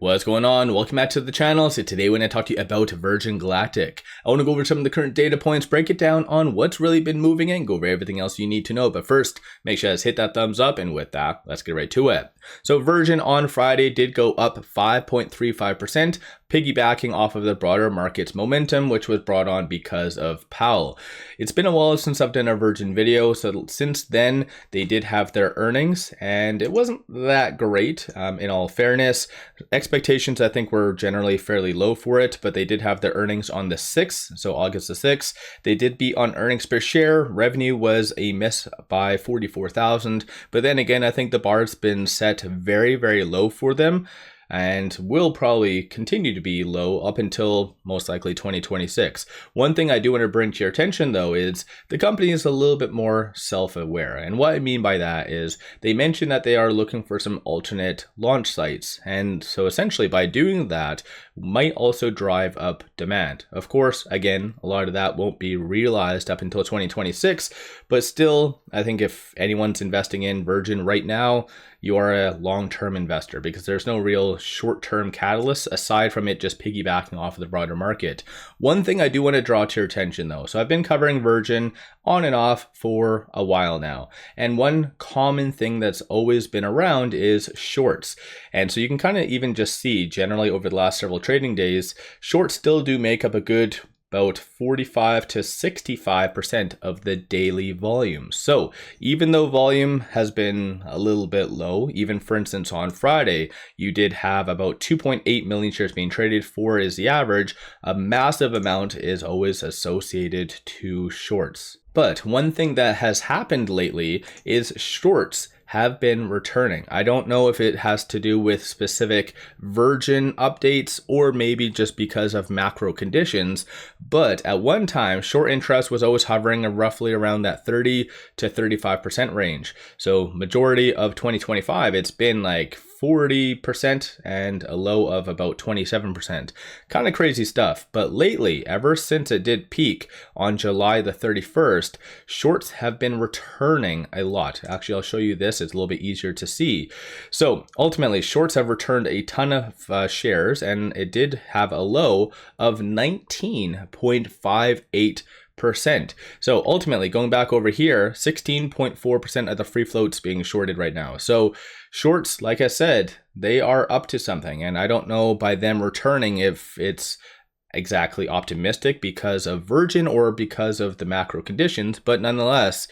What's going on? Welcome back to the channel. So today we're going to talk to you about Virgin Galactic. I want to go over some of the current data points, break it down on what's really been moving and go over everything else you need to know. But first, make sure to hit that thumbs up, and with that, let's get right to it. So Virgin on Friday did go up 5.35%, piggybacking off of the broader market's momentum, which was brought on because of Powell. It's been a while since I've done a Virgin video, so since then they did have their earnings, and it wasn't that great. In all fairness, expectations I think were generally fairly low for it, but they did have their earnings on the 6th, so August the 6th. They did beat on earnings per share. Revenue was a miss by 44,000, but then again, I think the bar's been set very, very low for them, and will probably continue to be low up until most likely 2026. One thing I do want to bring to your attention though is the company is a little bit more self-aware. And what I mean by that is they mentioned that they are looking for some alternate launch sites. And so essentially by doing that might also drive up demand. Of course, again, a lot of that won't be realized up until 2026, but still, I think if anyone's investing in Virgin right now, you are a long-term investor because there's no real short-term catalyst aside from it just piggybacking off of the broader market. One thing I do want to draw to your attention though, so I've been covering Virgin on and off for a while now, and one common thing that's always been around is shorts. And so you can kind of even just see generally over the last several trading days, shorts still do make up a good about 45 to 65% of the daily volume. So even though volume has been a little bit low, even for instance on Friday, you did have about 2.8 million shares being traded. 4 is the average. A massive amount is always associated to shorts. But one thing that has happened lately is shorts have been returning. I don't know if it has to do with specific Virgin updates or maybe just because of macro conditions, but at one time, short interest was always hovering roughly around that 30 to 35% range. So majority of 2025, it's been like 40% and a low of about 27%. Kind of crazy stuff. But lately, ever since it did peak on July the 31st, shorts have been returning a lot. Actually, I'll show you this. It's a little bit easier to see. So ultimately, shorts have returned a ton of shares, and it did have a low of 19.58%. So ultimately, going back over here, 16.4% of the free float's being shorted right now. So shorts, like I said, they are up to something. And I don't know by them returning if it's exactly optimistic because of Virgin or because of the macro conditions. But nonetheless,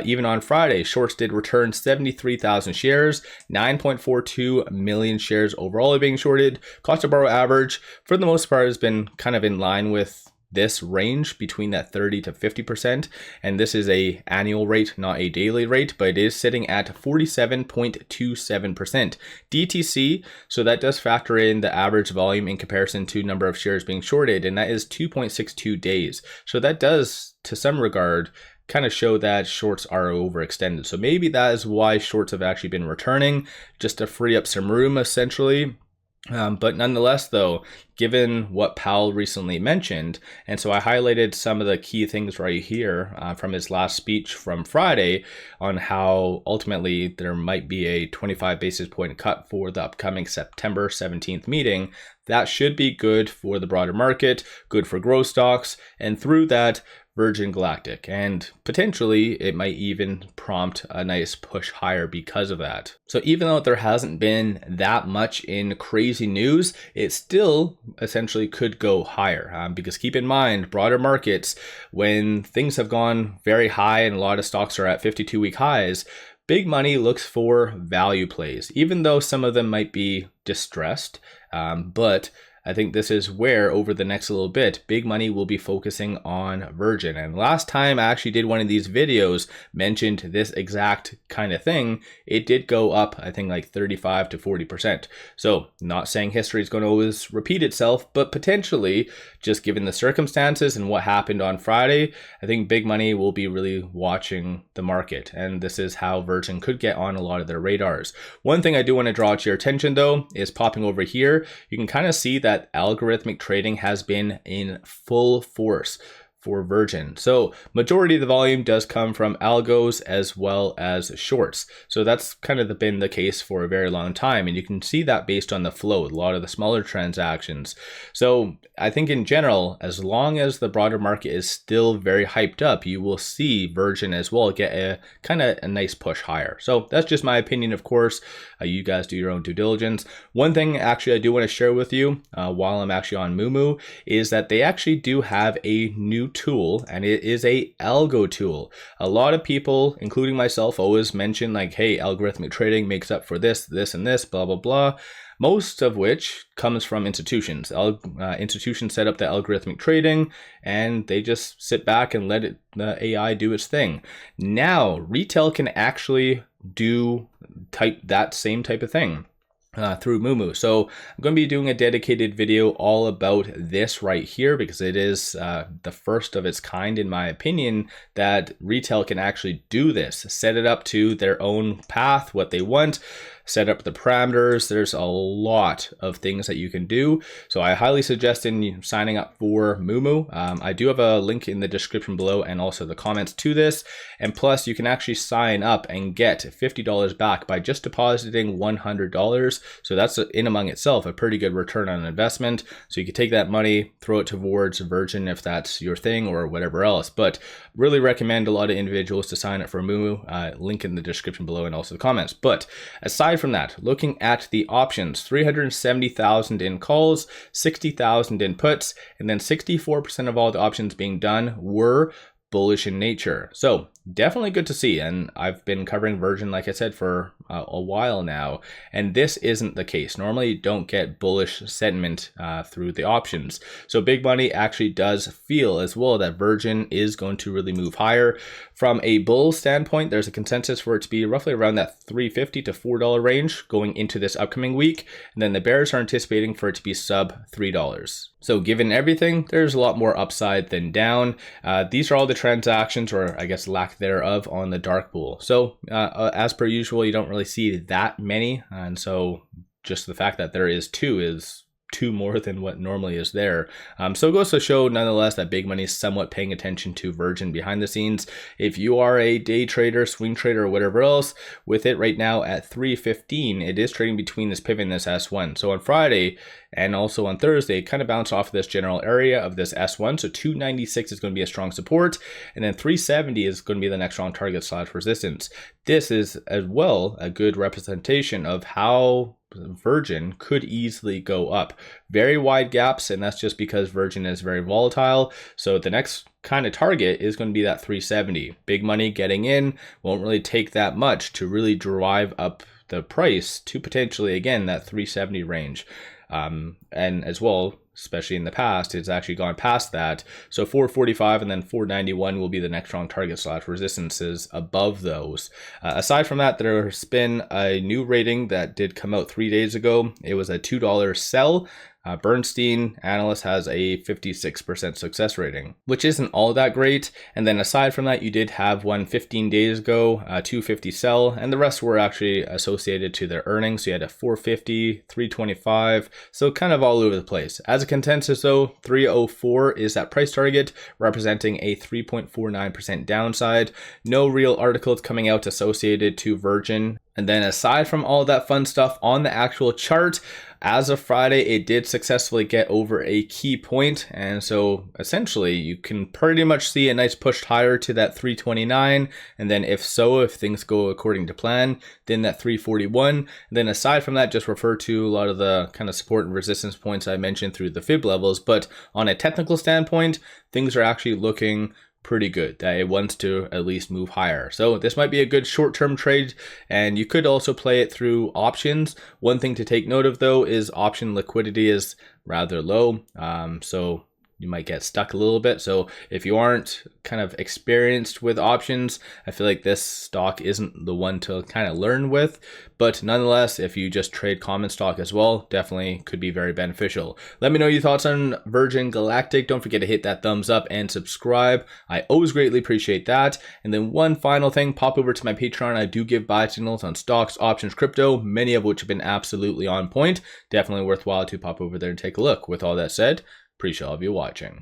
even on Friday, shorts did return 73,000 shares, 9.42 million shares overall are being shorted. Cost to borrow average, for the most part, has been kind of in line with this range between that 30 to 50%, and this is a annual rate, not a daily rate, but it is sitting at 47.27% DTC. So that does factor in the average volume in comparison to number of shares being shorted, and that is 2.62 days. So that does, to some regard, kind of show that shorts are overextended. So maybe that is why shorts have actually been returning, just to free up some room essentially. But nonetheless, though, given what Powell recently mentioned, and so I highlighted some of the key things right here from his last speech from Friday on how ultimately there might be a 25 basis point cut for the upcoming September 17th meeting. That should be good for the broader market, good for growth stocks, and through that, Virgin Galactic, and potentially it might even prompt a nice push higher because of that. So even though there hasn't been that much in crazy news, it still essentially could go higher because keep in mind, broader markets, when things have gone very high and a lot of stocks are at 52-week highs, big money looks for value plays, even though some of them might be distressed, but I think this is where over the next little bit, big money will be focusing on Virgin. And last time I actually did one of these videos, mentioned this exact kind of thing, it did go up, I think like 35 to 40%. So not saying history is going to always repeat itself, but potentially just given the circumstances and what happened on Friday, I think big money will be really watching the market. And this is how Virgin could get on a lot of their radars. One thing I do want to draw to your attention though, is popping over here, you can kind of see that algorithmic trading has been in full force for Virgin. So majority of the volume does come from algos as well as shorts. So that's kind of been the case for a very long time. And you can see that based on the flow, a lot of the smaller transactions. So I think in general, as long as the broader market is still very hyped up, you will see Virgin as well get a kind of a nice push higher. So that's just my opinion, of course. You guys do your own due diligence. One thing actually I do want to share with you while I'm actually on Moomoo is that they actually do have a new tool, and it is a algo tool. A lot of people, including myself, always mention like, hey, algorithmic trading makes up for this, this, and this, blah, blah, blah. Most of which comes from institutions. Institutions set up the algorithmic trading and they just sit back and let the AI do its thing. Now, retail can actually do that same type of thing. Through Moomoo. So I'm going to be doing a dedicated video all about this right here because it is the first of its kind, in my opinion, that retail can actually do this, set it up to their own path, what they want, set up the parameters. There's a lot of things that you can do. So I highly suggest in signing up for Moomoo. I do have a link in the description below and also the comments to this. And plus you can actually sign up and get $50 back by just depositing $100. So that's in among itself a pretty good return on investment. So you could take that money, throw it towards Virgin if that's your thing or whatever else. But really recommend a lot of individuals to sign up for Moomoo. Link in the description below and also the comments. But aside from that, looking at the options, 370,000 in calls, 60,000 in puts, and then 64% of all the options being done were bullish in nature. So definitely good to see. And I've been covering Virgin, like I said, for a while now, and this isn't the case. Normally you don't get bullish sentiment through the options. So big money actually does feel as well that Virgin is going to really move higher. From a bull standpoint, there's a consensus for it to be roughly around that $3.50 to $4 range going into this upcoming week. And then the bears are anticipating for it to be sub $3. So given everything, there's a lot more upside than down. These are all the transactions, or I guess lack thereof, on the dark pool. So as per usual, you don't really see that many. And so just the fact that there is two more than what normally is there. So it goes to show nonetheless that big money is somewhat paying attention to Virgin behind the scenes. If you are a day trader, swing trader, or whatever else, with it right now at 315, it is trading between this pivot and this S1. So on Friday and also on Thursday, it kind of bounced off of this general area of this S1. So 296 is going to be a strong support, and then 370 is going to be the next strong target / resistance. This is as well a good representation of how Virgin could easily go up. Very wide gaps, and that's just because Virgin is very volatile. So the next kind of target is going to be that 370. Big money getting in won't really take that much to really drive up the price to potentially, again, that 370 range. And as well, especially in the past, it's actually gone past that. So 445 and then 491 will be the next strong target / resistances above those. Aside from that, there's been a new rating that did come out 3 days ago. It was a $2 sell. Bernstein analyst has a 56% success rating, which isn't all that great. And then aside from that, you did have one 15 days ago, 250 sell, and the rest were actually associated to their earnings. So you had a 450, 325, so kind of all over the place. As a consensus though, 304 is that price target, representing a 3.49% downside. No real articles coming out associated to Virgin. And then aside from all that fun stuff on the actual chart, as of Friday, it did successfully get over a key point. And so essentially you can pretty much see a nice push higher to that 329. And then if things go according to plan, then that 341. And then aside from that, just refer to a lot of the kind of support and resistance points I mentioned through the fib levels. But on a technical standpoint, things are actually looking pretty good, that it wants to at least move higher. So this might be a good short-term trade, and you could also play it through options. One thing to take note of though is option liquidity is rather low, so you might get stuck a little bit. So if you aren't kind of experienced with options, I feel like this stock isn't the one to kind of learn with. But nonetheless, if you just trade common stock as well, definitely could be very beneficial. Let me know your thoughts on Virgin Galactic. Don't forget to hit that thumbs up and subscribe. I always greatly appreciate that. And then one final thing, pop over to my Patreon. I do give buy signals on stocks, options, crypto, many of which have been absolutely on point. Definitely worthwhile to pop over there and take a look. With all that said, appreciate all of you watching.